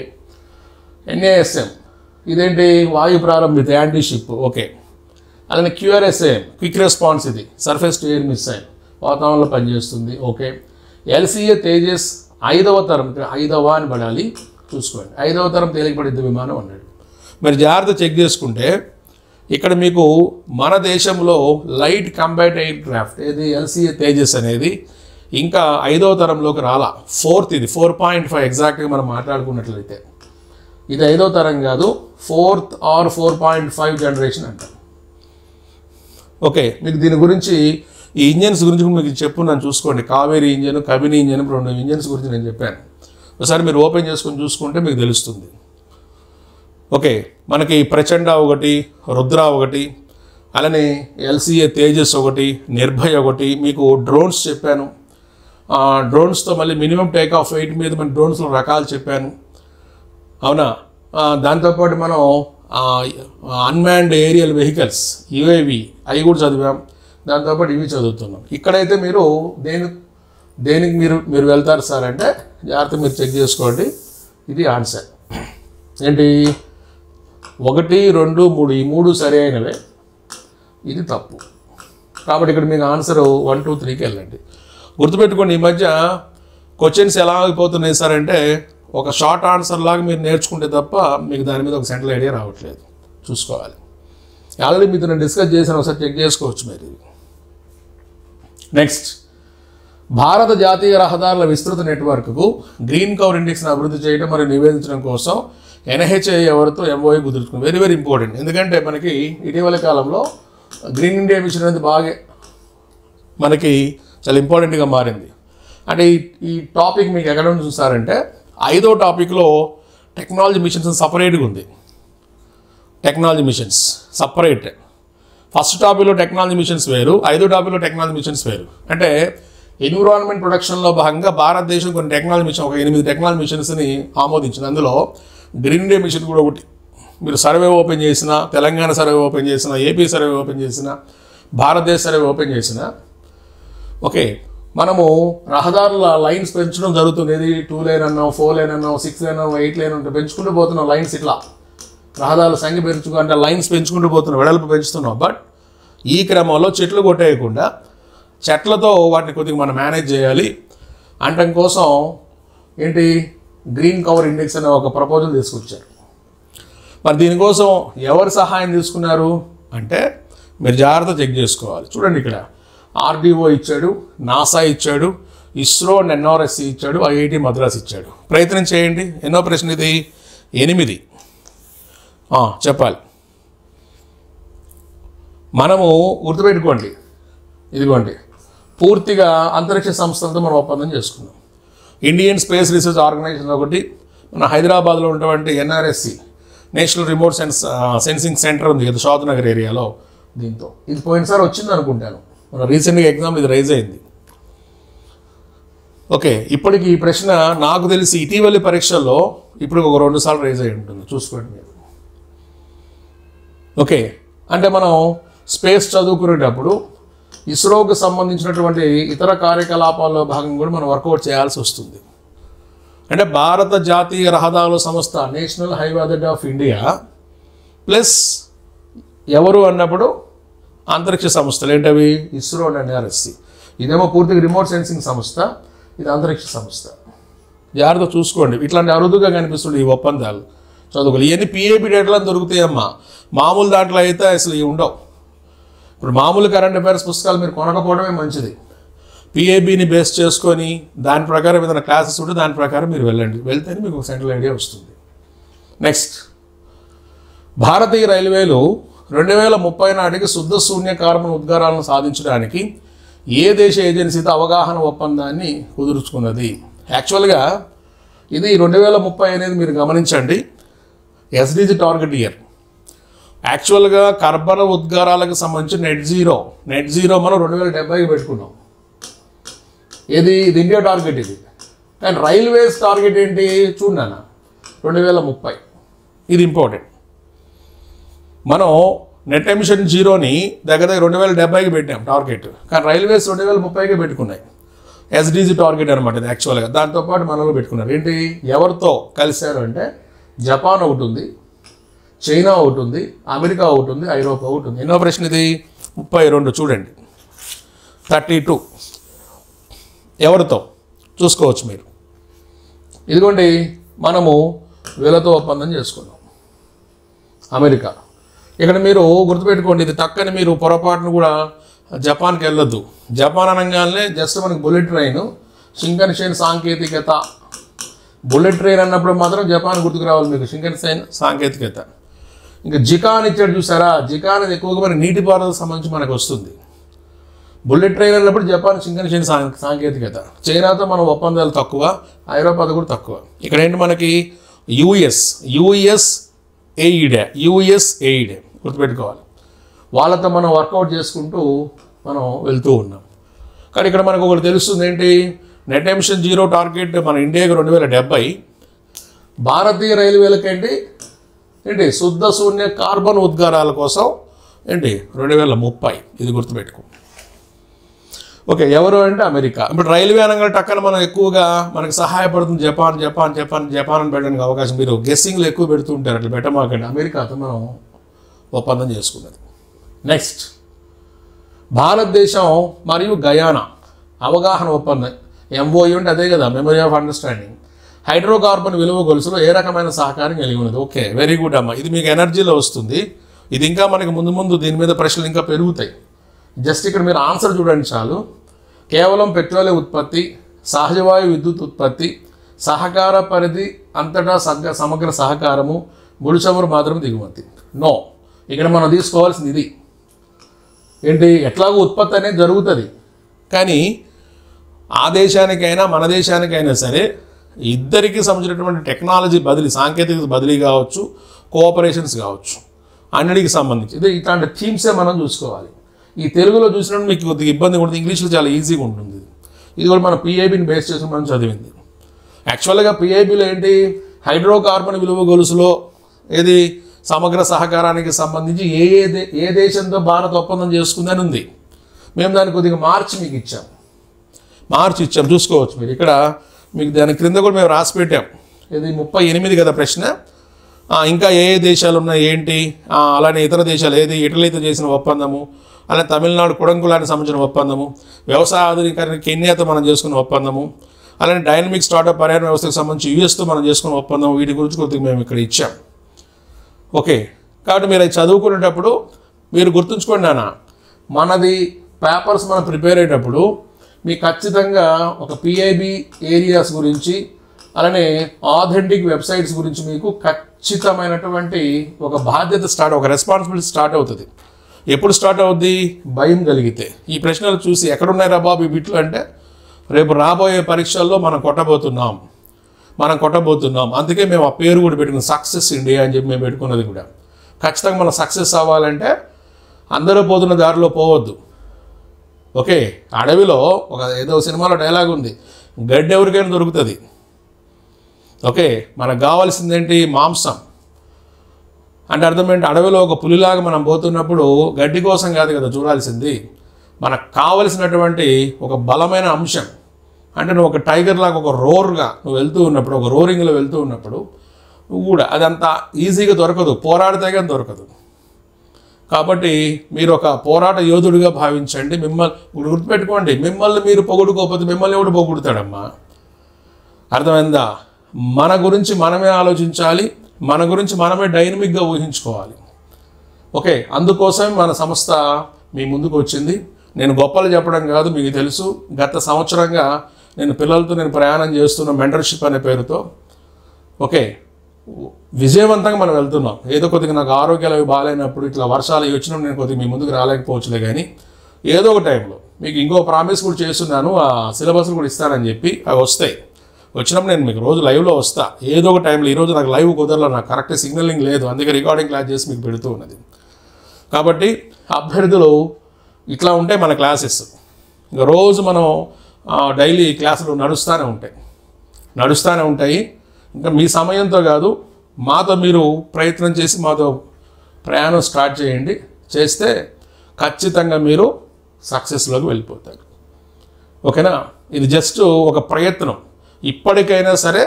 NASM ఇదేంటి, వాయు ప్రారంభిత యాంటీ షిప్. ఓకే. అలానే QRSAM క్విక్ రెస్పాన్స్, ఇది సర్ఫేస్ టు ఎయిర్ మిసైల్, వాతావరణంలో పనిచేస్తుంది. ఓకే. LCA తేజస్ 5వ తరం, 5వ అని పడాలి చూసుకోండి. 5వ తరం తేలికపాటి యుద్ధ విమానం అన్నాడు. మరి జాగ్రత్త చెక్ చేసుకుంటే ఇక్కడ మీకు మన దేశంలో లైట్ కంబాట్ ఎయిర్ క్రాఫ్ట్ ఏది LCA తేజస్ అనేది ఇంకా 5వ తరంలోకి రాలా. 4th, ఇది 4.5 ఎగ్జాక్ట్గా మనం మాట్లాడుకున్నట్లయితే. ఇది 5వ తరం కాదు, 4th or 4.5 జనరేషన్ అంటారు. ఓకే, మీకు దీని గురించి ఈ ఇంజన్స్ గురించి మీకు చెప్పున్నాను చూసుకోండి. Kaveri engine, Kabini engine, 2 engines గురించి నేను చెప్పాను. ఒకసారి మీరు ఓపెన్ చేసుకొని చూసుకుంటే మీకు తెలుస్తుంది. ఓకే, మనకి ప్రచండ ఒకటి, రుద్ర ఒకటి, అలానే LCA తేజస్ ఒకటి, నిర్భయ్ ఒకటి. మీకు డ్రోన్స్ చెప్పాను. డ్రోన్స్తో మళ్ళీ మినిమం టేక్ ఆఫ్ వెయిట్ మీద మన డ్రోన్స్లో రకాలు చెప్పాను, అవునా. దాంతోపాటు మనం అన్మాన్డ్ ఏరియల్ వెహికల్స్ UAV అవి కూడా చదివాం. దాంతోపాటు ఇవి చదువుతున్నాం. ఇక్కడైతే మీరు దేనికి మీరు వెళ్తారు సార్ అంటే జాగ్రత్త మీరు చెక్ చేసుకోండి. ఇది ఆన్సర్ ఏంటి, 1, 2, 3 ఈ 3 సరి అయినవే, ఇది తప్పు. కాబట్టి ఇక్కడ మీకు ఆన్సర్ 1, 2, 3కి వెళ్ళండి. గుర్తుపెట్టుకోండి, ఈ మధ్య క్వశ్చన్స్ ఎలా అయిపోతున్నాయి సార్ అంటే ఒక షార్ట్ ఆన్సర్ లాగా మీరు నేర్చుకుంటే తప్ప మీకు దాని మీద ఒక సెంట్రల్ ఐడియా రావట్లేదు. చూసుకోవాలి. ఆల్రెడీ మీతో నేను డిస్కస్ చేశాను, ఒకసారి చెక్ చేసుకోవచ్చు మీరు. నెక్స్ట్, భారత జాతీయ రహదారుల విస్తృత నెట్వర్క్కు గ్రీన్ కవర్ ఇండెక్స్ని అభివృద్ధి చేయడం మరియు నివేదించడం కోసం NHAI ఎవరితో MOU కుదుర్చుకుంది. Very very important. ఎందుకంటే మనకి ఇటీవల కాలంలో గ్రీన్ ఇండియా మిషన్ అనేది బాగా మనకి చాలా ఇంపార్టెంట్గా మారింది. అంటే ఈ టాపిక్ మీకు ఎక్కడ నుంచి చూస్తారంటే 5వ టాపిక్లో టెక్నాలజీ మిషన్స్ సపరేట్గా ఉంది. Technology machines separate. ఫస్ట్ టాపిక్లో టెక్నాలజీ మిషన్స్ వేరు, 5వ టాపిక్లో టెక్నాలజీ మిషన్స్ వేరు. అంటే ఎన్విరాన్మెంట్ ప్రొడక్షన్లో భాగంగా భారతదేశం కొన్ని టెక్నాలజీ మిషన్, ఒక 8 టెక్నాలజీ మిషన్స్ని ఆమోదించింది. అందులో గ్రీన్ ఇండియా మిషన్ కూడా ఒకటి. మీరు సర్వే ఓపెన్ చేసినా, తెలంగాణ సర్వే ఓపెన్ చేసినా, AP సర్వే ఓపెన్ చేసినా, భారతదేశ సర్వే ఓపెన్ చేసినా, ఓకే, మనము రహదారుల లైన్స్ పెంచడం జరుగుతుంది. ఏది 2 లేన్ అన్నాం, 4 లేన్ అన్నాం, 6 లేన్ అన్నాం, 8 లేన్ అంటే పెంచుకుంటూ పోతున్నాం లైన్స్. ఇట్లా రహదారుల సంఖ్య పెంచుకుంటే లైన్స్ పెంచుకుంటూ పోతున్నాం, వెడల్పు పెంచుతున్నాం. బట్ ఈ క్రమంలో చెట్లు కొట్టేయకుండా చెట్లతో వాటిని కొద్దిగా మనం మేనేజ్ చేయాలి అనడం కోసం ఏంటి గ్రీన్ కవర్ ఇండెక్స్ అనే ఒక ప్రపోజల్ తీసుకొచ్చారు. మరి దీనికోసం ఎవరు సహాయం తీసుకున్నారు అంటే మీరు జాగ్రత్త చెక్ చేసుకోవాలి. చూడండి, ఇక్కడ RDO ఇచ్చాడు, నాసా ఇచ్చాడు, ఇస్రో అండ్ NRSC ఇచ్చాడు, IIT మద్రాస్ ఇచ్చాడు. ప్రయత్నం చేయండి. ఎన్నో ప్రశ్న ఇది? 8. చెప్పాలి. మనము గుర్తుపెట్టుకోండి, ఇదిగోండి పూర్తిగా అంతరిక్ష సంస్థలతో మనం ఒప్పందం చేసుకున్నాం. ఇండియన్ స్పేస్ రీసెర్చ్ ఆర్గనైజేషన్ ఒకటి, మన హైదరాబాద్లో ఉన్నటువంటి NRSC national remote sensing centre ఉంది కదా షాద్ నగర్ ఏరియాలో. దీంతో ఇది పోయినసారి వచ్చింది అనుకుంటాను, మన రీసెంట్గా ఎగ్జామ్ ఇది రైజ్ అయింది. ఓకే, ఇప్పటికి ఈ ప్రశ్న నాకు తెలిసి ఇటీవలి పరీక్షల్లో ఇప్పుడు ఒక 2 సార్లు రైజ్ అయి ఉంటుంది, చూసుకోండి మీరు. ఓకే, అంటే మనం స్పేస్ చదువుకునేటప్పుడు ఇస్రోకి సంబంధించినటువంటి ఇతర కార్యకలాపాల్లో భాగంగా కూడా మనం వర్కౌట్ చేయాల్సి వస్తుంది. అంటే భారత జాతీయ రహదారుల సంస్థ national highway authority of India plus ఎవరు అన్నప్పుడు అంతరిక్ష సంస్థలు ఏంటవి ఇస్రో అండ్ ఎన్ఆర్ఎస్సి. ఇదేమో పూర్తిగా రిమోట్ సెన్సింగ్ సంస్థ, ఇది అంతరిక్ష సంస్థ. జాగ్రత్త చూసుకోండి, ఇట్లాంటి అరుదుగా కనిపిస్తుంది ఈ ఒప్పందాలు చదువుకోవాలి. ఇవన్నీ పిఏబి డేటాలో దొరుకుతాయమ్మా, మామూలు దాంట్లో అయితే అసలు ఇవి ఉండవు. ఇప్పుడు మామూలు కరెంట్ అఫైర్స్ పుస్తకాలు మీరు కొనకపోవడమే మంచిది. పిఏబిని బేస్ చేసుకొని దాని ప్రకారం ఏదైనా క్లాసెస్ ఉంటే దాని ప్రకారం మీరు వెళ్ళండి, వెళ్తేనే మీకు ఒక సెంట్రల్ ఐడియా వస్తుంది. నెక్స్ట్, భారతీయ రైల్వేలు 2030 నాటికి శుద్ధ శూన్య కార్బన్ ఉద్గారాలను సాధించడానికి ఏ దేశ ఏజెన్సీతో అవగాహన ఒప్పందాన్ని కుదుర్చుకున్నది? యాక్చువల్గా ఇది 2030 అనేది మీరు గమనించండి, ఎస్డిజి టార్గెట్ ఇయర్. యాక్చువల్గా కర్బన ఉద్గారాలకు సంబంధించి నెట్ జీరో మనం 2070కి పెట్టుకున్నాం. ఇది ఇండియా టార్గెట్ ఇది. కానీ రైల్వేస్ టార్గెట్ ఏంటి చూడన్నా 2030. ఇది ఇంపార్టెంట్. మనం నెట్ ఎమిషన్ జీరోని దగ్గర 2070కి పెట్టాం టార్గెట్, కానీ రైల్వేస్ 2030కి పెట్టుకున్నాయి. ఎస్డిజి టార్గెట్ అనమాట ఇది యాక్చువల్గా. దాంతోపాటు మనలో పెట్టుకున్నారు. ఏంటి ఎవరితో కలిశారు అంటే జపాన్ ఒకటి ఉంది, చైనా ఒకటి ఉంది, అమెరికా ఒకటి ఉంది, ఐరోపా ఒకటి ఉంది. ఎన్నో ప్రశ్న ఇది 32 చూడండి. 32 ఎవరితో చూసుకోవచ్చు మీరు. ఇదిగోండి మనము వీళ్ళతో ఒప్పందం చేసుకున్నాం, అమెరికా. ఇక్కడ మీరు గుర్తుపెట్టుకోండి, ఇది తక్కని మీరు పొరపాటును కూడా జపాన్కి వెళ్ళొద్దు. జపాన్ అనగానే జస్ట్ మనకి బుల్లెట్ ట్రైన్, షింకన్షైన్ సాంకేతికత. బుల్లెట్ ట్రైన్ అన్నప్పుడు మాత్రం జపాన్ గుర్తుకు రావాలి మీకు, షింకన్షైన్ సాంకేతికత. ఇంకా జికాన్ ఇచ్చాడు చూసారా, జికాన్ అనేది ఎక్కువగా మనకి నీటిపారుదల సంబంధించి మనకు వస్తుంది. బుల్లెట్ ట్రైన్ అన్నప్పుడు జపాన్ షింకన్షైన్ సాంకేతికత. చైనాతో మన ఒప్పందాలు తక్కువ, ఐరోపాతో కూడా తక్కువ. ఇక్కడ ఏంటి మనకి యుఎస్ ఎయిడ్ గుర్తుపెట్టుకోవాలి. వాళ్ళతో మనం వర్కౌట్ చేసుకుంటూ మనం వెళ్తూ ఉన్నాం. కానీ ఇక్కడ మనకు ఒకటి తెలుస్తుంది ఏంటి, నెట్ ఎమిషన్ జీరో టార్గెట్ మన ఇండియాకి 2070, భారతీయ రైల్వేలకి ఏంటి శుద్ధ శూన్య కార్బన్ ఉద్గారాల కోసం ఏంటి 2030. ఇది గుర్తుపెట్టుకో. ఓకే, ఎవరు అంటే అమెరికా. ఇప్పుడు రైల్వే అనగా టక్కన మనం ఎక్కువగా మనకు సహాయపడుతుంది జపాన్ అని పెట్టడానికి అవకాశం. మీరు గెస్సింగ్లు ఎక్కువ పెడుతూ ఉంటారు, అట్లా పెట్టమాకండి. అమెరికాతో మనం ఒప్పందం చేసుకున్నది. నెక్స్ట్, భారతదేశం మరియు గయానా అవగాహన ఒప్పందం. ఎంఓయూ అంటే అదే కదా, మెమరీ ఆఫ్ అండర్స్టాండింగ్. హైడ్రోకార్బన్ విలువ గొలుసులో ఏ రకమైన సహకారం కలిగి ఉన్నది? ఓకే, వెరీ గుడ్ అమ్మ. ఇది మీకు ఎనర్జీలో వస్తుంది. ఇది ఇంకా మనకి ముందు దీని మీద ప్రశ్నలు ఇంకా పెరుగుతాయి. జస్ట్ ఇక్కడ మీరు ఆన్సర్ చూడండి చాలు. కేవలం పెట్రోలియం ఉత్పత్తి, సహజవాయు విద్యుత్ ఉత్పత్తి, సహకార పరిధి అంతటా సమగ్ర సహకారము, ముడి చమురు మాత్రం దిగుమతి. నో, ఇక్కడ మనం తీసుకోవాల్సింది ఇది ఏంటి, ఎట్లాగో ఉత్పత్తి అనేది జరుగుతుంది, కానీ ఆ దేశానికైనా మన దేశానికైనా సరే ఇద్దరికి సంబంధించినటువంటి టెక్నాలజీ బదిలీ, సాంకేతిక బదిలీ కావచ్చు, కోఆపరేషన్స్ కావచ్చు, అన్నిటికి సంబంధించి ఇది ఇట్లాంటి థీమ్సే మనం చూసుకోవాలి. ఈ తెలుగులో చూసినప్పుడు మీకు కొద్దిగా ఇబ్బంది ఉంటుంది, ఇంగ్లీష్లో చాలా ఈజీగా ఉంటుంది. ఇది కూడా మన పిఐబిని బేస్ చేసుకుని మనం చదివింది. యాక్చువల్గా పిఐబిలో ఏంటి, హైడ్రోకార్బన్ విలువ గొలుసులో ఏది సమగ్ర సహకారానికి సంబంధించి ఏ దేశంతో భారత్ ఒప్పందం చేసుకుందని ఉంది. మేము దాన్ని కొద్దిగా మార్చి మీకు ఇచ్చాం, చూసుకోవచ్చు మీరు. ఇక్కడ మీకు దాని క్రింద కూడా మేము రాసి పెట్టాం. ఇది 38 కదా ప్రశ్న. ఇంకా ఏ దేశాలు ఉన్నాయి ఏంటి, అలానే ఇతర దేశాలు ఏది ఇటలీతో చేసిన ఒప్పందము, అలానే తమిళనాడు కుడంకులానికి సంబంధించిన ఒప్పందము, వ్యవసాయ ఆధునీకరణ కెన్యాతో మనం చేసుకున్న ఒప్పందము, అలానే డైనమిక్ స్టార్టప్ పర్యావరణ వ్యవస్థకు సంబంధించి యుఎస్తో మనం చేసుకున్న ఒప్పందం. వీటి గురించి కొద్దిగా మేము ఇక్కడ ఇచ్చాం. ఓకే, కాబట్టి మీరు అది చదువుకునేటప్పుడు మీరు గుర్తుంచుకోండి నాన్న, మనది పేపర్స్ మనం ప్రిపేర్ అయ్యేటప్పుడు మీకు ఖచ్చితంగా ఒక పిఐబి ఏరియాస్ గురించి, అలానే ఆథెంటిక్ వెబ్సైట్స్ గురించి మీకు ఖచ్చితమైనటువంటి ఒక బాధ్యత ఒక రెస్పాన్సిబిలిటీ స్టార్ట్ అవుతుంది. ఎప్పుడు స్టార్ట్ అవుద్ది, భయం కలిగితే. ఈ ప్రశ్నలు చూసి ఎక్కడున్నాయి రా బాబు ఈ బిట్లు అంటే రేపు రాబోయే పరీక్షల్లో మనం కొట్టబోతున్నాం. అందుకే మేము ఆ పేరు కూడా పెట్టుకున్నాం, సక్సెస్ ఇండియా అని చెప్పి మేము పెట్టుకున్నది కూడా. ఖచ్చితంగా మనం సక్సెస్ అవ్వాలంటే అందరూ పోతున్న దారిలో పోవద్దు. ఓకే, అడవిలో ఏదో సినిమాలో డైలాగ్ ఉంది, గడ్డి ఎవరికైనా దొరుకుతుంది. ఓకే, మనకు కావాల్సింది ఏంటి, మాంసం. అంటే అర్థమేంటి, అడవిలో ఒక పులిలాగా మనం పోతున్నప్పుడు గడ్డి కోసం కాదు కదా చూడాల్సింది, మనకు కావలసినటువంటి ఒక బలమైన అంశం అంటే నువ్వు ఒక టైగర్ లాగా ఒక రోర్గా నువ్వు వెళ్తూ ఉన్నప్పుడు, ఒక రోరింగ్లో వెళ్తూ ఉన్నప్పుడు నువ్వు కూడా అదంతా ఈజీగా దొరకదు, పోరాడితే కానీ దొరకదు. కాబట్టి మీరు ఒక పోరాట యోధుడిగా భావించండి. మిమ్మల్ని గుర్తుపెట్టుకోండి, మిమ్మల్ని మీరు పొగుడుకోకపోతే మిమ్మల్ని ఎవడు పొగుడుతాడమ్మా? అర్థమైందా? మన గురించి మనమే ఆలోచించాలి, మన గురించి మనమే డైనమిక్గా ఊహించుకోవాలి. ఓకే, అందుకోసమే మన సంస్థ మీ ముందుకు వచ్చింది. నేను గొప్పలు చెప్పడం కాదు, మీకు తెలుసు గత సంవత్సరంగా నేను పిల్లలతో ప్రయాణం చేస్తున్న మెంటర్షిప్ అనే పేరుతో ఓకే విజయవంతంగా మనం వెళ్తున్నాం. ఏదో కొద్దిగా నాకు ఆరోగ్యాలు అవి బాగాలేనప్పుడు, ఇట్లా వర్షాలు అవి వచ్చినప్పుడు నేను కొద్దిగా మీ ముందుకు రాలేకపోవచ్చులే, కానీ ఏదో ఒక టైంలో మీకు ఇంకో ప్రామిస్ కూడా చేస్తున్నాను, ఆ సిలబస్లు కూడా ఇస్తానని చెప్పి అవి వస్తాయి. వచ్చినప్పుడు నేను మీకు రోజు లైవ్లో వస్తా, ఏదో ఒక టైంలో. ఈరోజు నాకు లైవ్ కుదరలో, నాకు కరెక్ట్ సిగ్నలింగ్ లేదు, అందుకే రికార్డింగ్ క్లాస్ చేసి మీకు పెడుతూ ఉన్నది. కాబట్టి అభ్యర్థులు ఇట్లా ఉంటాయి మన క్లాసెస్. ఇంకా రోజు మనం డైలీ క్లాసులు నడుస్తూనే ఉంటాయి. ఇంకా మీ సమయంతో కాదు, మాతో మీరు ప్రయత్నం చేసి మాతో ప్రయాణం స్టార్ట్ చేయండి. చేస్తే ఖచ్చితంగా మీరు సక్సెస్లోకి వెళ్ళిపోతారు. ఓకేనా? ఇది జస్ట్ ఒక ప్రయత్నం. ఇప్పటికైనా సరే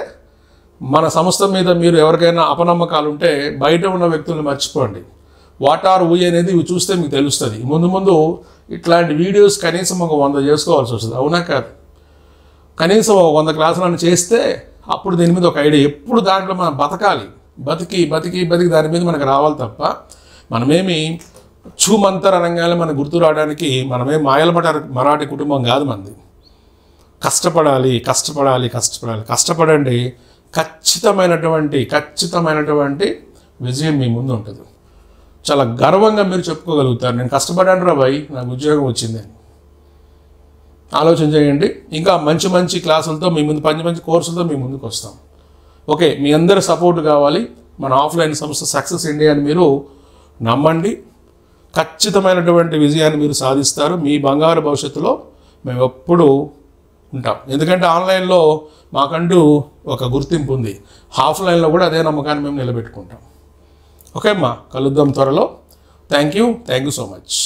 మన సంస్థ మీద మీరు ఎవరికైనా అపనమ్మకాలు ఉంటే బయట ఉన్న వ్యక్తులను మర్చిపోండి. వాట్ ఆర్ వీ అనేది ఇవి చూస్తే మీకు తెలుస్తుంది. ముందు ఇట్లాంటి వీడియోస్ కనీసం ఒక 100 చేసుకోవాల్సి వస్తుంది, అవునా కాదు? కనీసం 100 క్లాసులను చేస్తే అప్పుడు దీని మీద ఒక ఐడియా. ఎప్పుడు దాంట్లో మనం బతికి దాని మీద మనకు రావాలి తప్ప మనమేమి చూమంతర రంగాలు మనకు గుర్తు రావడానికి మనమే మరాఠీ కుటుంబం కాదు మంది. కష్టపడండి. ఖచ్చితమైనటువంటి విజయం మీ ముందు ఉంటుంది. చాలా గర్వంగా మీరు చెప్పుకోగలుగుతారు, నేను కష్టపడాను రా భయ్, నాకు ఉద్యోగం వచ్చింది. ఆలోచన చేయండి. ఇంకా మంచి క్లాసులతో మీ ముందు, మంచి కోర్సులతో మీ ముందుకు వస్తాం. ఓకే, మీ అందరి సపోర్ట్ కావాలి. మన ఆఫ్లైన్ సంస్థ సక్సెస్ ఇండియాని మీరు నమ్మండి. ఖచ్చితమైనటువంటి విజయాన్ని మీరు సాధిస్తారు. మీ బంగారు భవిష్యత్తులో మేము ఎప్పుడూ ఉంటాం. ఎందుకంటే ఆన్లైన్లో మాకంటూ ఒక గుర్తింపు ఉంది, ఆఫ్లైన్లో కూడా అదే నమ్మకాన్ని మేము నిలబెట్టుకుంటాం. ఓకే అమ్మా, కలుద్దాం త్వరలో. Thank you so much.